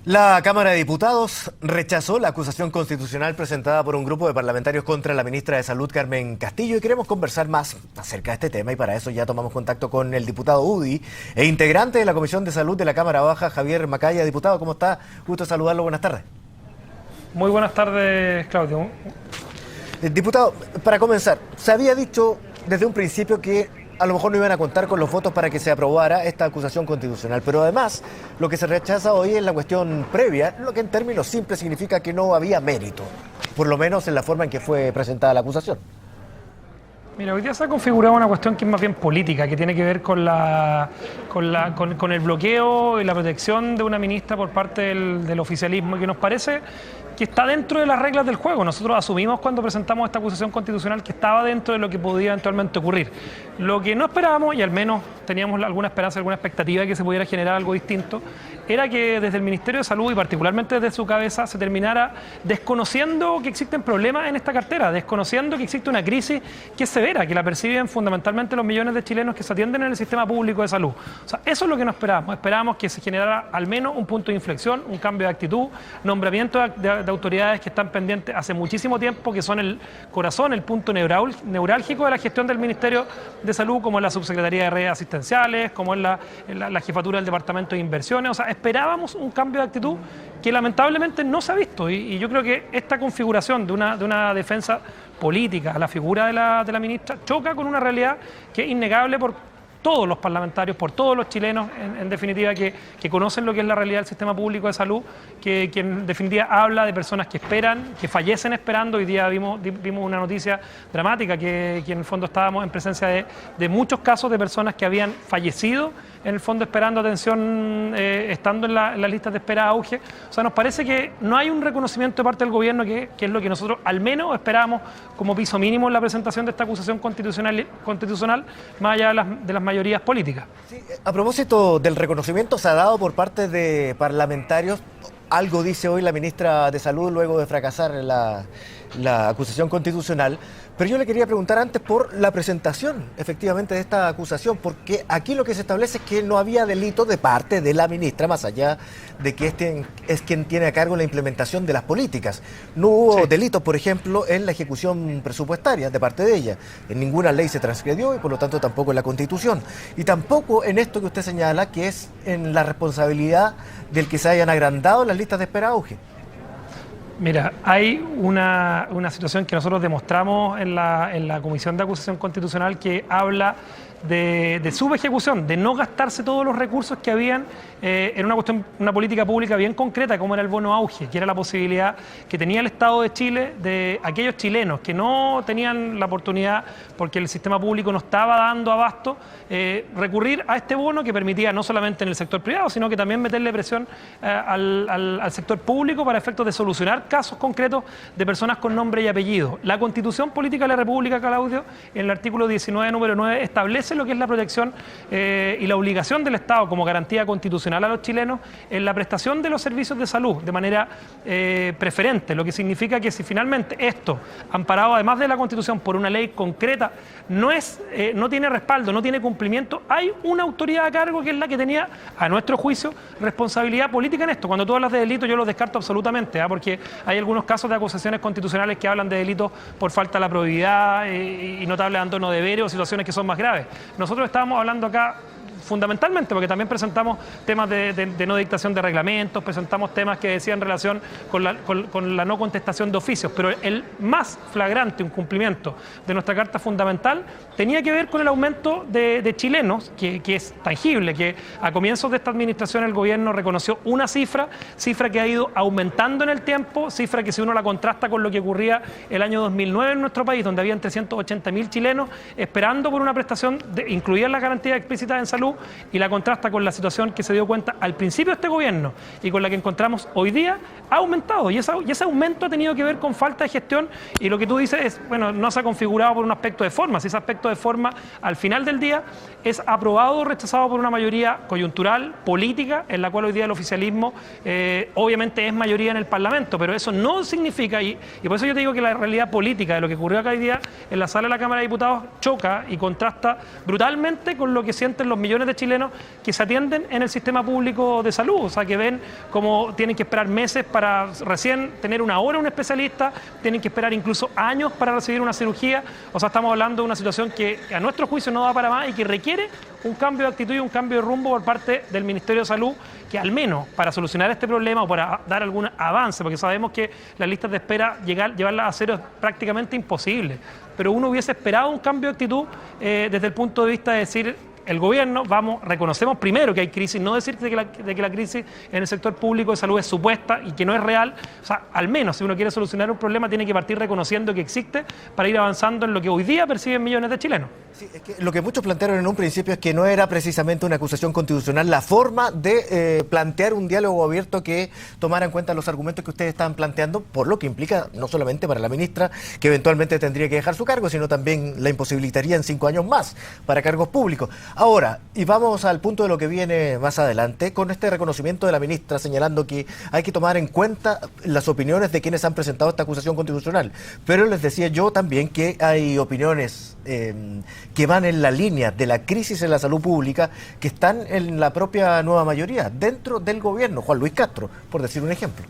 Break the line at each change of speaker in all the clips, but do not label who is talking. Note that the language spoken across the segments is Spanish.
La Cámara de Diputados rechazó la acusación constitucional presentada por un grupo de parlamentarios contra la ministra de Salud, Carmen Castillo, y queremos conversar más acerca de este tema, y para eso ya tomamos contacto con el diputado UDI e integrante de la Comisión de Salud de la Cámara Baja, Javier Macaya. Diputado, ¿cómo está? Gusto saludarlo, buenas tardes.
Muy buenas tardes, Claudio.
Diputado, para comenzar, se había dicho desde un principio que a lo mejor no iban a contar con los votos para que se aprobara esta acusación constitucional, pero además lo que se rechaza hoy es la cuestión previa, lo que en términos simples significa que no había mérito, por lo menos en la forma en que fue presentada la acusación.
Mira, hoy día se ha configurado una cuestión que es más bien política, que tiene que ver con el bloqueo y la protección de una ministra por parte del oficialismo, que nos parece que está dentro de las reglas del juego. Nosotros asumimos cuando presentamos esta acusación constitucional que estaba dentro de lo que podía eventualmente ocurrir. Lo que no esperábamos, y al menos teníamos alguna esperanza, alguna expectativa de que se pudiera generar algo distinto, era que desde el Ministerio de Salud y particularmente desde su cabeza se terminara desconociendo que existen problemas en esta cartera, desconociendo que existe una crisis que es severa, que la perciben fundamentalmente los millones de chilenos que se atienden en el sistema público de salud. O sea, eso es lo que no esperábamos. Esperábamos que se generara al menos un punto de inflexión, un cambio de actitud, nombramiento de autoridades que están pendientes hace muchísimo tiempo, que son el corazón, el punto neurálgico de la gestión del Ministerio de Salud, como es la Subsecretaría de Redes Asistenciales, como es la jefatura del Departamento de Inversiones. O sea, esperábamos un cambio de actitud que lamentablemente no se ha visto, y yo creo que esta configuración de una defensa política a la figura de la ministra choca con una realidad que es innegable por todos los parlamentarios, por todos los chilenos, en definitiva, que conocen lo que es la realidad del sistema público de salud, que en definitiva habla de personas que esperan, que fallecen esperando. Hoy día vimos una noticia dramática, que en el fondo estábamos en presencia de muchos casos de personas que habían fallecido, en el fondo esperando atención, estando en las listas de espera auge. O sea, nos parece que no hay un reconocimiento de parte del gobierno, que es lo que nosotros al menos esperábamos como piso mínimo en la presentación de esta acusación constitucional, más allá de las mayorías políticas.
Sí, a propósito del reconocimiento, se ha dado por parte de parlamentarios. Algo dice hoy la ministra de Salud luego de fracasar la acusación constitucional, pero yo le quería preguntar antes por la presentación efectivamente de esta acusación, porque aquí lo que se establece es que no había delito de parte de la ministra, más allá de que es quien tiene a cargo la implementación de las políticas. No hubo delitos, por ejemplo, en la ejecución presupuestaria de parte de ella. En ninguna ley se transgredió y por lo tanto tampoco en la Constitución. Y tampoco en esto que usted señala, que es en la responsabilidad del que se hayan agrandado las listas de espera auge.
Mira, hay una situación que nosotros demostramos en la Comisión de Acusación Constitucional, que habla de subejecución, de no gastarse todos los recursos que habían en una política pública bien concreta, como era el bono auge, que era la posibilidad que tenía el Estado de Chile de aquellos chilenos que no tenían la oportunidad, porque el sistema público no estaba dando abasto, recurrir a este bono que permitía no solamente en el sector privado, sino que también meterle presión al sector público para efectos de solucionar casos concretos de personas con nombre y apellido. La Constitución Política de la República, Claudio, en el artículo 19, número 9, establece lo que es la protección y la obligación del Estado como garantía constitucional a los chilenos en la prestación de los servicios de salud de manera preferente, lo que significa que si finalmente esto, amparado además de la Constitución por una ley concreta, no tiene respaldo, no tiene cumplimiento, hay una autoridad a cargo que es la que tenía, a nuestro juicio, responsabilidad política en esto. Cuando tú hablas de delito, yo lo descarto absolutamente, porque hay algunos casos de acusaciones constitucionales que hablan de delitos por falta de la probidad y notable abandono de deberes o situaciones que son más graves. Nosotros estábamos hablando acá fundamentalmente porque también presentamos temas de no dictación de reglamentos, presentamos temas que decían relación con la no contestación de oficios, pero el más flagrante incumplimiento de nuestra Carta Fundamental tenía que ver con el aumento de chilenos, que es tangible, que a comienzos de esta administración el gobierno reconoció una cifra que ha ido aumentando en el tiempo, cifra que si uno la contrasta con lo que ocurría el año 2009 en nuestro país, donde habían 380.000 chilenos esperando por una prestación incluida las garantías explícitas en salud, y la contrasta con la situación que se dio cuenta al principio de este gobierno y con la que encontramos hoy día, ha aumentado, y ese aumento ha tenido que ver con falta de gestión. Y lo que tú dices es, bueno, no se ha configurado por un aspecto de forma. Si ese aspecto de forma al final del día es aprobado o rechazado por una mayoría coyuntural, política, en la cual hoy día el oficialismo obviamente es mayoría en el Parlamento, pero eso no significa, y por eso yo te digo que la realidad política de lo que ocurrió acá hoy día en la sala de la Cámara de Diputados choca y contrasta brutalmente con lo que sienten los millones millones de chilenos que se atienden en el sistema público de salud, o sea, que ven cómo tienen que esperar meses para recién tener una hora un especialista, tienen que esperar incluso años para recibir una cirugía. O sea, estamos hablando de una situación que a nuestro juicio no da para más y que requiere un cambio de actitud y un cambio de rumbo por parte del Ministerio de Salud, que al menos para solucionar este problema o para dar algún avance, porque sabemos que las listas de espera, llevarlas a cero es prácticamente imposible, pero uno hubiese esperado un cambio de actitud desde el punto de vista de decir, el gobierno, reconocemos primero que hay crisis, no decir de que la crisis en el sector público de salud es supuesta y que no es real. O sea, al menos si uno quiere solucionar un problema tiene que partir reconociendo que existe para ir avanzando en lo que hoy día perciben millones de chilenos.
Sí, es que lo que muchos plantearon en un principio es que no era precisamente una acusación constitucional la forma de plantear un diálogo abierto que tomara en cuenta los argumentos que ustedes estaban planteando, por lo que implica no solamente para la ministra, que eventualmente tendría que dejar su cargo, sino también la imposibilitaría en 5 años más para cargos públicos. Ahora, y vamos al punto de lo que viene más adelante, con este reconocimiento de la ministra señalando que hay que tomar en cuenta las opiniones de quienes han presentado esta acusación constitucional. Pero les decía yo también que hay opiniones que van en la línea de la crisis en la salud pública, que están en la propia nueva mayoría, dentro del gobierno, Juan Luis Castro, por decir un ejemplo.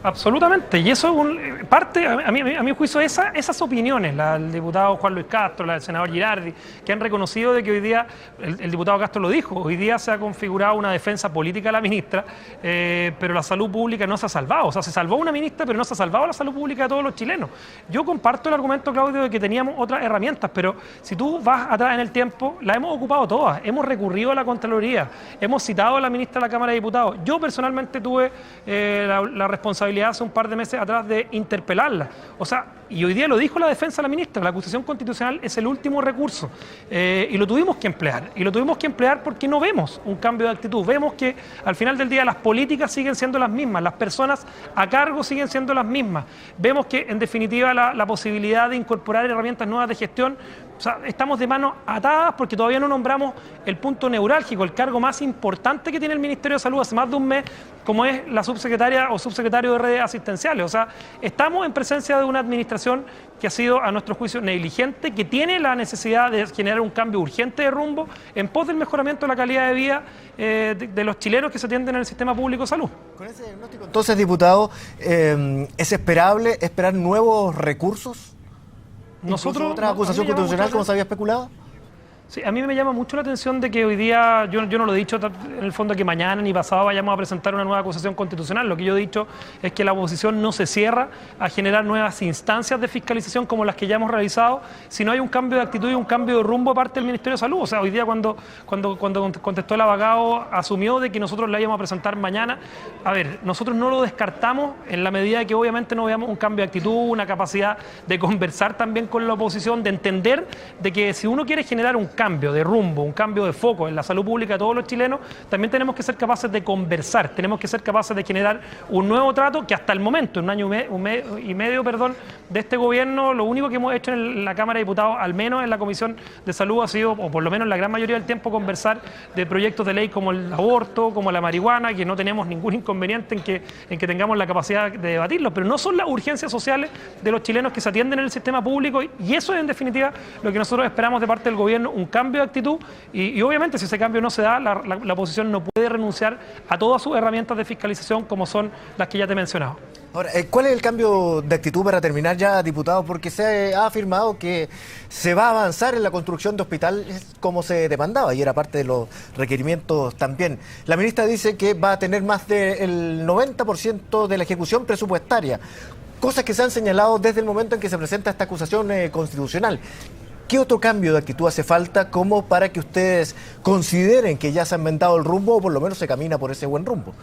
Absolutamente, y eso es parte, a mi juicio, esas opiniones, la del diputado Juan Luis Castro, la del senador Girardi, que han reconocido de que hoy día, el diputado Castro lo dijo, hoy día se ha configurado una defensa política a la ministra, pero la salud pública no se ha salvado. O sea, se salvó una ministra, pero no se ha salvado la salud pública de todos los chilenos. Yo comparto el argumento, Claudio, de que teníamos otras herramientas, pero si tú vas atrás en el tiempo, las hemos ocupado todas. Hemos recurrido a la Contraloría, hemos citado a la ministra de la Cámara de Diputados. Yo personalmente tuve la responsabilidad hace un par de meses atrás de interpelarla. O sea, y hoy día lo dijo la defensa de la ministra, la acusación constitucional es el último recurso. Y lo tuvimos que emplear. Y lo tuvimos que emplear porque no vemos un cambio de actitud. Vemos que al final del día las políticas siguen siendo las mismas, las personas a cargo siguen siendo las mismas. Vemos que, en definitiva, la posibilidad de incorporar herramientas nuevas de gestión, o sea, estamos de manos atadas porque todavía no nombramos el punto neurálgico, el cargo más importante que tiene el Ministerio de Salud hace más de un mes, como es la subsecretaria o subsecretario de redes asistenciales. O sea, estamos en presencia de una administración que ha sido, a nuestro juicio, negligente, que tiene la necesidad de generar un cambio urgente de rumbo en pos del mejoramiento de la calidad de vida de los chilenos que se atienden en el sistema público de salud.
Con ese diagnóstico, entonces, diputado, ¿es esperable esperar nuevos recursos?
Nosotros,
¿Otra acusación constitucional como se había especulado?
Sí, a mí me llama mucho la atención de que hoy día, yo no lo he dicho en el fondo que mañana ni pasado vayamos a presentar una nueva acusación constitucional. Lo que yo he dicho es que la oposición no se cierra a generar nuevas instancias de fiscalización como las que ya hemos realizado, si no hay un cambio de actitud y un cambio de rumbo parte del Ministerio de Salud. O sea, hoy día cuando contestó el abogado, asumió de que nosotros la íbamos a presentar mañana. A ver, nosotros no lo descartamos en la medida de que obviamente no veamos un cambio de actitud, una capacidad de conversar también con la oposición, de entender de que si uno quiere generar un cambio de rumbo, un cambio de foco en la salud pública de todos los chilenos, también tenemos que ser capaces de conversar, tenemos que ser capaces de generar un nuevo trato que hasta el momento, en un año y medio, de este gobierno, lo único que hemos hecho en la Cámara de Diputados, al menos en la Comisión de Salud, ha sido, o por lo menos la gran mayoría del tiempo, conversar de proyectos de ley como el aborto, como la marihuana, que no tenemos ningún inconveniente en que tengamos la capacidad de debatirlo, pero no son las urgencias sociales de los chilenos que se atienden en el sistema público, y eso es en definitiva lo que nosotros esperamos de parte del gobierno, un cambio de actitud, y obviamente si ese cambio no se da, la oposición no puede renunciar a todas sus herramientas de fiscalización como son las que ya te he mencionado.
Ahora, ¿cuál es el cambio de actitud para terminar ya, diputado? Porque se ha afirmado que se va a avanzar en la construcción de hospitales como se demandaba y era parte de los requerimientos también. La ministra dice que va a tener más del 90% de la ejecución presupuestaria, cosas que se han señalado desde el momento en que se presenta esta acusación constitucional. ¿Qué otro cambio de actitud hace falta como para que ustedes consideren que ya se ha inventado el rumbo o por lo menos se camina por ese buen rumbo?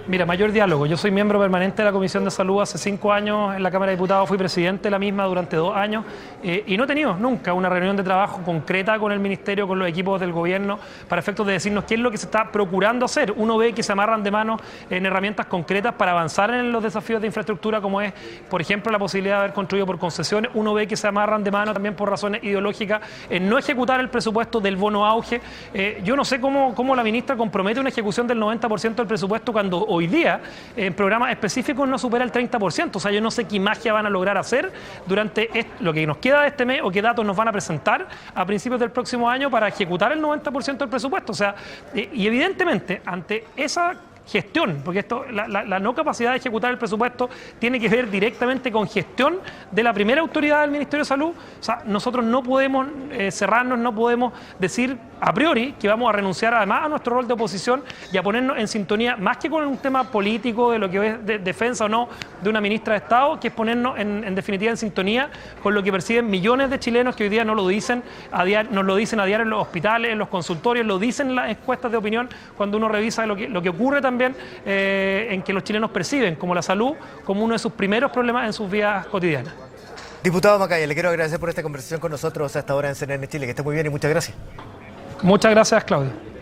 Mira, mayor diálogo. Yo soy miembro permanente de la Comisión de Salud hace 5 años en la Cámara de Diputados, fui presidente de la misma durante 2 años y no he tenido nunca una reunión de trabajo concreta con el Ministerio, con los equipos del gobierno, para efectos de decirnos qué es lo que se está procurando hacer. Uno ve que se amarran de mano en herramientas concretas para avanzar en los desafíos de infraestructura, como es, por ejemplo, la posibilidad de haber construido por concesiones. Uno ve que se amarran de mano también por razones ideológicas en no ejecutar el presupuesto del bono auge. Yo no sé cómo la ministra compromete una ejecución del 90% del presupuesto cuando recursos hoy día en programas específicos no supera el 30%. O sea, yo no sé qué magia van a lograr hacer durante lo que nos queda de este mes o qué datos nos van a presentar a principios del próximo año para ejecutar el 90% del presupuesto. O sea, y evidentemente ante esa gestión, porque la no capacidad de ejecutar el presupuesto tiene que ver directamente con gestión de la primera autoridad del Ministerio de Salud. O sea, nosotros no podemos cerrarnos, no podemos decir a priori que vamos a renunciar además a nuestro rol de oposición y a ponernos en sintonía, más que con un tema político de lo que es de defensa o no de una ministra de Estado, que es ponernos en definitiva en sintonía con lo que perciben millones de chilenos que hoy día nos lo dicen a diario en los hospitales, en los consultorios, lo dicen en las encuestas de opinión cuando uno revisa lo que ocurre también en que los chilenos perciben como la salud como uno de sus primeros problemas en sus vidas cotidianas.
Diputado Macaya, le quiero agradecer por esta conversación con nosotros hasta ahora en CNN Chile. Que esté muy bien y muchas gracias.
Muchas gracias, Claudio.